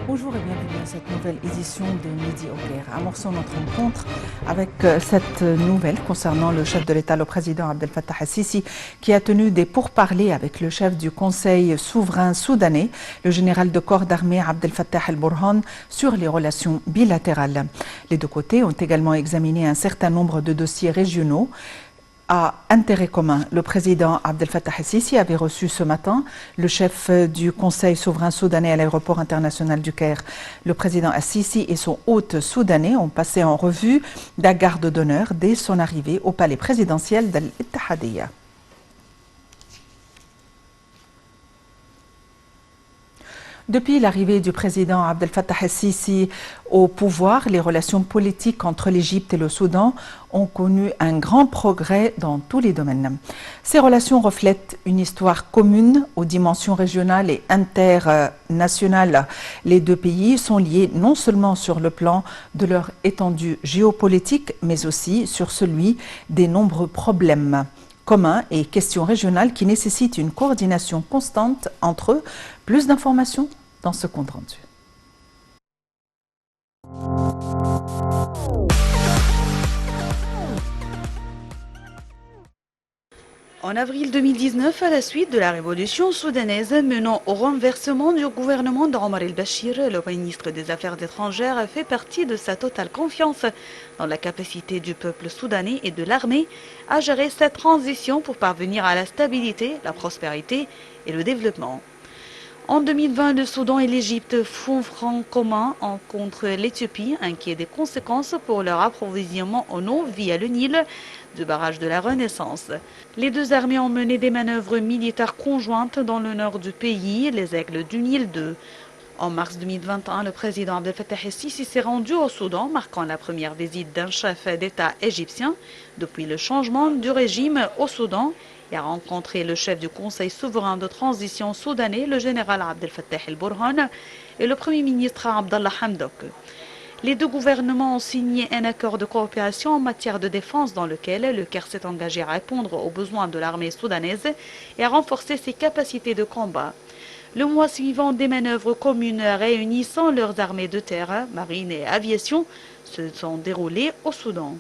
Bonjour et bienvenue à cette nouvelle édition de Midi au Caire. Amorçons notre rencontre avec cette nouvelle concernant le chef de l'État, le président Abdel Fattah el-Sisi, qui a tenu des pourparlers avec le chef du Conseil souverain soudanais, le général de corps d'armée Abdel Fattah el-Burhan, sur les relations bilatérales. Les deux côtés ont également examiné un certain nombre de dossiers régionaux à intérêt commun. Le président Abdel Fattah el-Sisi avait reçu ce matin le chef du Conseil souverain soudanais à l'aéroport international du Caire. Le président el-Sisi et son hôte soudanais ont passé en revue la garde d'honneur dès son arrivée au palais présidentiel d'Al-Ittihadiyya. Depuis l'arrivée du président Abdel Fattah el-Sisi au pouvoir, les relations politiques entre l'Égypte et le Soudan ont connu un grand progrès dans tous les domaines. Ces relations reflètent une histoire commune aux dimensions régionales et internationales. Les deux pays sont liés non seulement sur le plan de leur étendue géopolitique, mais aussi sur celui des nombreux problèmes communs et questions régionales qui nécessitent une coordination constante entre eux. Plus d'informations dans ce compte rendu. En avril 2019, à la suite de la révolution soudanaise menant au renversement du gouvernement d'Omar el-Bashir, le ministre des Affaires étrangères fait partie de sa totale confiance dans la capacité du peuple soudanais et de l'armée à gérer cette transition pour parvenir à la stabilité, la prospérité et le développement. En 2020, le Soudan et l'Égypte font front commun contre l'Éthiopie, inquiet des conséquences pour leur approvisionnement en eau via le Nil du barrage de la Renaissance. Les deux armées ont mené des manœuvres militaires conjointes dans le nord du pays, les Aigles du Nil 2. En mars 2021, le président Abdel Fattah el-Sisi s'est rendu au Soudan, marquant la première visite d'un chef d'État égyptien depuis le changement du régime au Soudan, et a rencontré le chef du Conseil souverain de transition soudanais, le général Abdel Fattah el-Burhan, et le premier ministre Abdallah Hamdok. Les deux gouvernements ont signé un accord de coopération en matière de défense dans lequel le Caire s'est engagé à répondre aux besoins de l'armée soudanaise et à renforcer ses capacités de combat. Le mois suivant, des manœuvres communes réunissant leurs armées de terre, marine et aviation se sont déroulées au Soudan.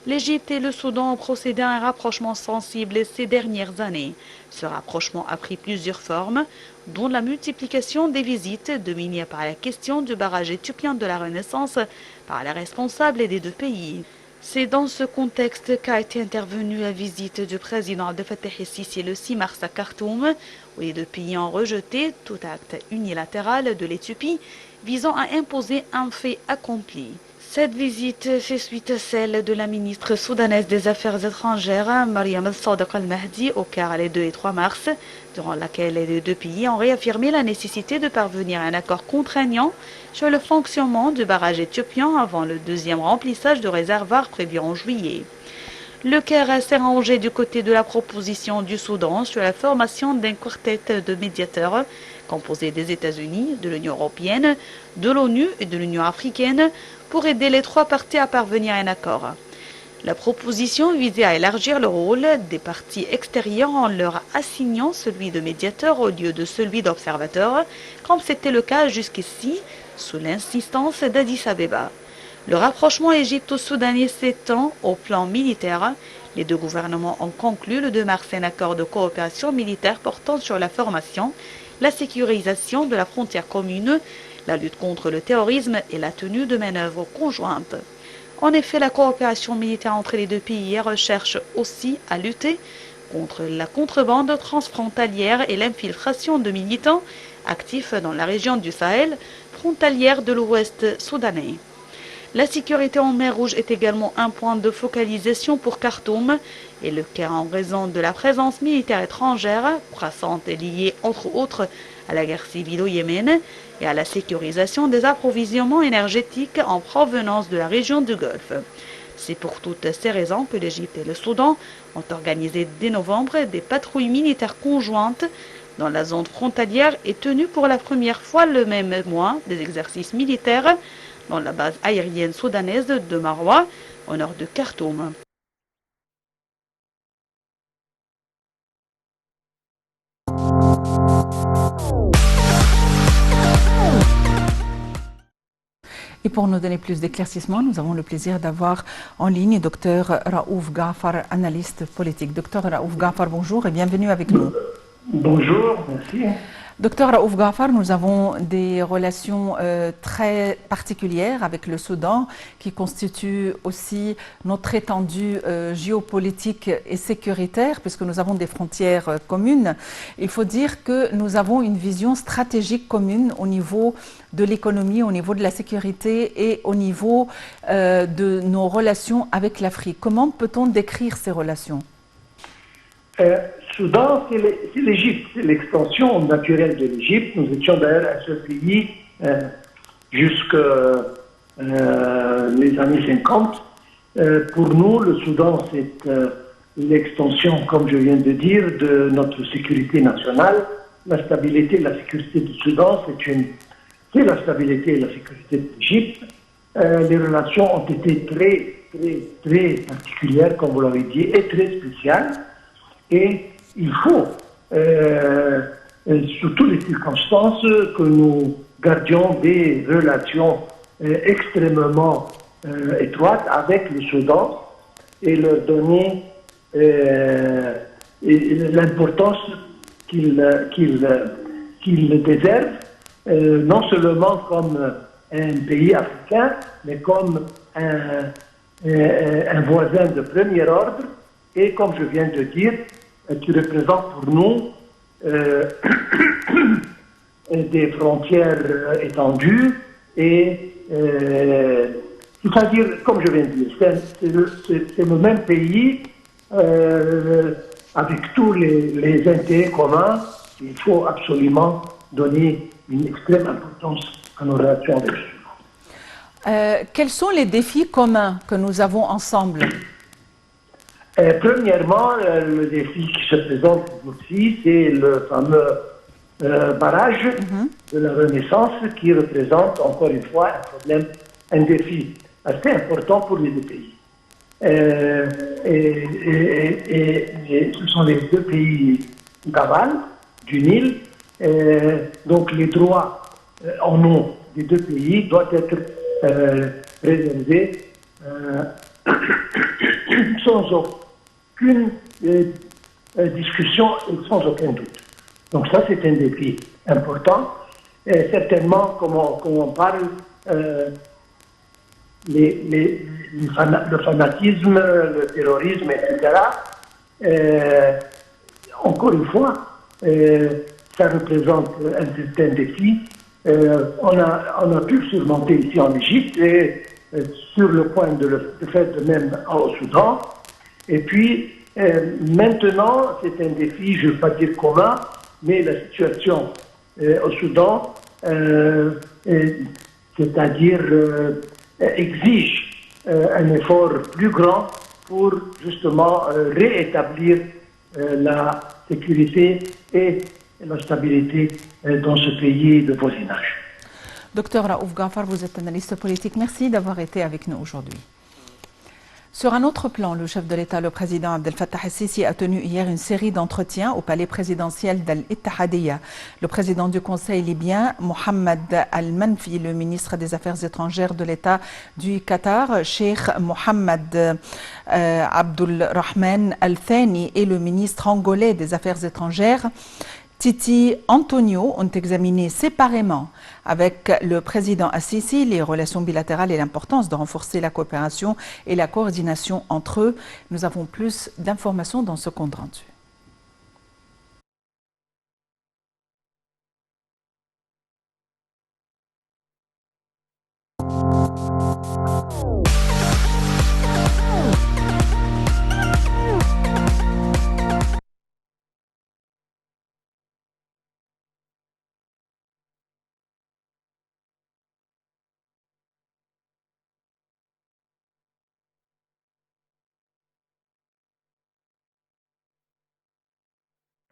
L'Égypte et le Soudan ont procédé à un rapprochement sensible ces dernières années. Ce rapprochement a pris plusieurs formes, dont la multiplication des visites dominée par la question du barrage éthiopien de la Renaissance par les responsables des deux pays. C'est dans ce contexte qu'a été intervenue la visite du président Abdel Fattah el-Sisi le 6 mars à Khartoum, où les deux pays ont rejeté tout acte unilatéral de l'Éthiopie visant à imposer un fait accompli. Cette visite fait suite à celle de la ministre soudanaise des Affaires étrangères, Mariam el-Sadiq al-Mahdi, au Caire les 2 et 3 mars, durant laquelle les deux pays ont réaffirmé la nécessité de parvenir à un accord contraignant sur le fonctionnement du barrage éthiopien avant le deuxième remplissage de réservoirs prévu en juillet. Le Caire s'est rangé du côté de la proposition du Soudan sur la formation d'un quartet de médiateurs composé des États-Unis, de l'Union européenne, de l'ONU et de l'Union africaine pour aider les trois parties à parvenir à un accord. La proposition visait à élargir le rôle des parties extérieures en leur assignant celui de médiateur au lieu de celui d'observateur, comme c'était le cas jusqu'ici sous l'insistance d'Addis Abeba. Le rapprochement égypto-soudanais s'étend au plan militaire. Les deux gouvernements ont conclu le 2 mars un accord de coopération militaire portant sur la formation, la sécurisation de la frontière commune, la lutte contre le terrorisme et la tenue de manœuvres conjointes. En effet, la coopération militaire entre les deux pays recherche aussi à lutter contre la contrebande transfrontalière et l'infiltration de militants actifs dans la région du Sahel, frontalière de l'ouest soudanais. La sécurité en mer Rouge est également un point de focalisation pour Khartoum et le Caire en raison de la présence militaire étrangère croissante et liée entre autres à la guerre civile au Yémen et à la sécurisation des approvisionnements énergétiques en provenance de la région du Golfe. C'est pour toutes ces raisons que l'Égypte et le Soudan ont organisé dès novembre des patrouilles militaires conjointes dans la zone frontalière et tenu pour la première fois le même mois des exercices militaires dans la base aérienne soudanaise de Marwa, au nord de Khartoum. pour nous donner plus d'éclaircissements, nous avons le plaisir d'avoir en ligne Dr Raouf Ghafar, analyste politique. Dr Raouf Ghafar, bonjour et bienvenue avec nous. Bonjour, merci. Docteur Raouf Ghafar, nous avons des relations très particulières avec le Soudan qui constitue aussi notre étendue géopolitique et sécuritaire puisque nous avons des frontières communes. Il faut dire que nous avons une vision stratégique commune au niveau de l'économie, au niveau de la sécurité et au niveau de nos relations avec l'Afrique. Comment peut-on décrire ces relations ? Soudan, c'est l'Égypte, c'est l'extension naturelle de l'Égypte. Nous étions d'ailleurs un seul pays jusqu'aux les années 50. Pour nous, le Soudan, c'est l'extension, comme je viens de dire, de notre sécurité nationale. La stabilité et la sécurité du Soudan, c'est la stabilité et la sécurité de l'Égypte. Les relations ont été très particulières, comme vous l'avez dit, et très spéciales. Et il faut, sous toutes les circonstances, que nous gardions des relations extrêmement étroites avec le Soudan et leur donner l'importance qu'il déserve, non seulement comme un pays africain, mais comme un voisin de premier ordre. Et comme je viens de dire, tu représentes pour nous des frontières étendues et c'est-à-dire, comme je viens de dire, c'est le même pays avec tous les intérêts communs. Il faut absolument donner une extrême importance à nos relations avec eux. Quels sont les défis communs que nous avons ensemble ? Premièrement, le défi qui se présente aussi, c'est le fameux barrage de la Renaissance qui représente encore une fois un défi assez important pour les deux pays. Et ce sont les deux pays d'aval du Nil, donc les droits en nom des deux pays doivent être préservés sans aucune discussion et sans aucun doute. Donc ça, c'est un défi important. Et certainement, comme on parle, le fanatisme, le terrorisme, etc., encore une fois, ça représente un certain défi. On a pu le surmonter ici en Égypte et sur le point de le faire de même au Soudan. Et puis, maintenant, c'est un défi, je ne veux pas dire commun, mais la situation au Soudan, c'est-à-dire exige un effort plus grand pour justement réétablir la sécurité et la stabilité dans ce pays de voisinage. Docteur Raouf Ghafar, vous êtes analyste politique. Merci d'avoir été avec nous aujourd'hui. Sur un autre plan, le chef de l'État, le président Abdel Fattah el-Sisi, a tenu hier une série d'entretiens au palais présidentiel d'Al-Ittihadiyya. Le président du Conseil libyen, Mohamed Al-Manfi, le ministre des Affaires étrangères de l'État du Qatar, Cheikh Mohamed Abdul Rahman Al-Thani et le ministre angolais des Affaires étrangères, Titi Antonio, ont examiné séparément avec le président Al-Sisi les relations bilatérales et l'importance de renforcer la coopération et la coordination entre eux. Nous avons plus d'informations dans ce compte rendu.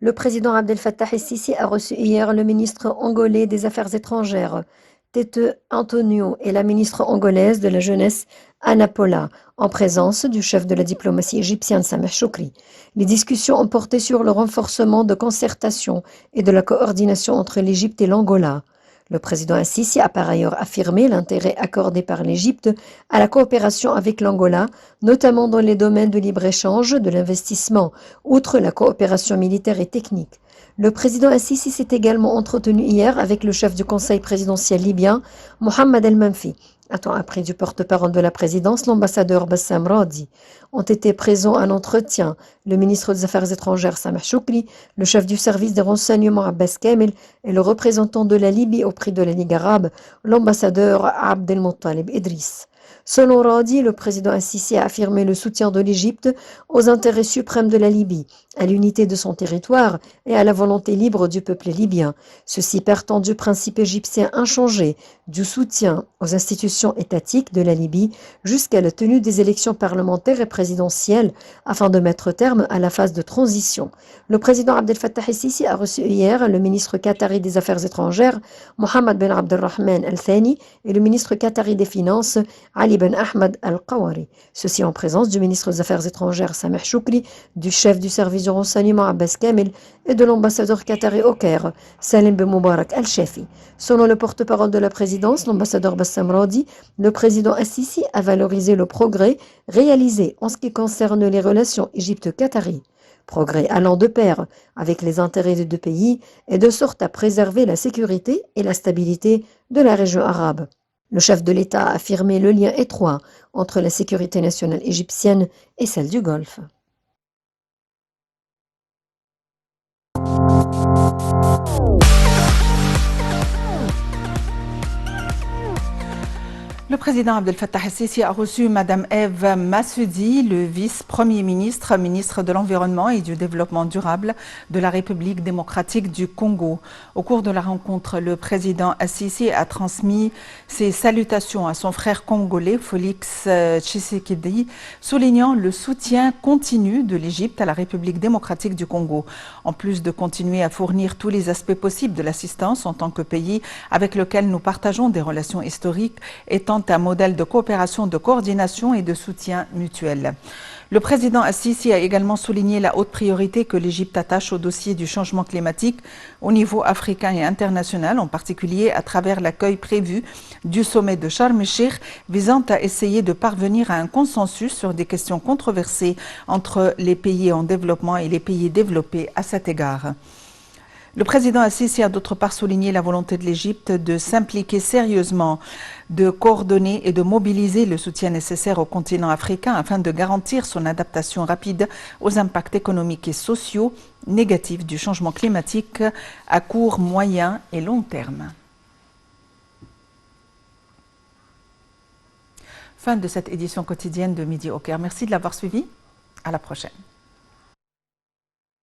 Le président Abdel Fattah el-Sisi a reçu hier le ministre angolais des Affaires étrangères, Tete Antonio, et la ministre angolaise de la Jeunesse, Anna Paula, en présence du chef de la diplomatie égyptienne, Sameh Choukri. Les discussions ont porté sur le renforcement de concertation et de la coordination entre l'Égypte et l'Angola. Le président Al-Sisi a par ailleurs affirmé l'intérêt accordé par l'Égypte à la coopération avec l'Angola, notamment dans les domaines de libre-échange, de l'investissement, outre la coopération militaire et technique. Le président Al-Sisi s'est également entretenu hier avec le chef du conseil présidentiel libyen, Mohamed El-Menfi. Un temps après du porte-parole de la présidence, l'ambassadeur Bassam Radi. Ont été présents à l'entretien le ministre des Affaires étrangères Sameh Choukri, le chef du service des renseignements Abbas Kamel et le représentant de la Libye auprès de la Ligue arabe, l'ambassadeur Abdelmottaleb Idriss. Selon Radi, le président Al-Sisi a affirmé le soutien de l'Égypte aux intérêts suprêmes de la Libye, à l'unité de son territoire et à la volonté libre du peuple libyen. Ceci partant du principe égyptien inchangé du soutien aux institutions étatiques de la Libye jusqu'à la tenue des élections parlementaires et présidentielles afin de mettre terme à la phase de transition. Le président Abdel Fattah el-Sisi a reçu hier le ministre qatari des Affaires étrangères, Mohamed Ben Abdelrahman Al-Thani, et le ministre qatari des Finances, Ali Ben Ahmed Al-Qawari. Ceci en présence du ministre des Affaires étrangères Sameh Choukri, du chef du service du renseignement Abbas Kamel et de l'ambassadeur qatari au Caire, Salim Ben Moubarak Al-Shafi. Selon le porte-parole de la présidence, l'ambassadeur Bassam Radi, le président Al-Sisi a valorisé le progrès réalisé en ce qui concerne les relations Égypte-Qatari. Progrès allant de pair avec les intérêts des deux pays et de sorte à préserver la sécurité et la stabilité de la région arabe. Le chef de l'État a affirmé le lien étroit entre la sécurité nationale égyptienne et celle du Golfe. Le président Abdel Fattah el-Sisi a reçu Mme Eve Massoudi, le vice-premier ministre, ministre de l'Environnement et du Développement durable de la République démocratique du Congo. Au cours de la rencontre, le président el-Sisi a transmis ses salutations à son frère congolais, Félix Tshisekedi, soulignant le soutien continu de l'Égypte à la République démocratique du Congo. En plus de continuer à fournir tous les aspects possibles de l'assistance en tant que pays avec lequel nous partageons des relations historiques, étant un modèle de coopération, de coordination et de soutien mutuel. Le président Al-Sisi a également souligné la haute priorité que l'Égypte attache au dossier du changement climatique au niveau africain et international, en particulier à travers l'accueil prévu du sommet de Sharm el-Cheikh visant à essayer de parvenir à un consensus sur des questions controversées entre les pays en développement et les pays développés à cet égard. Le président Al-Sisi a d'autre part souligné la volonté de l'Égypte de s'impliquer sérieusement, de coordonner et de mobiliser le soutien nécessaire au continent africain afin de garantir son adaptation rapide aux impacts économiques et sociaux négatifs du changement climatique à court, moyen et long terme. Fin de cette édition quotidienne de Midi au Caire. Merci de l'avoir suivi. À la prochaine.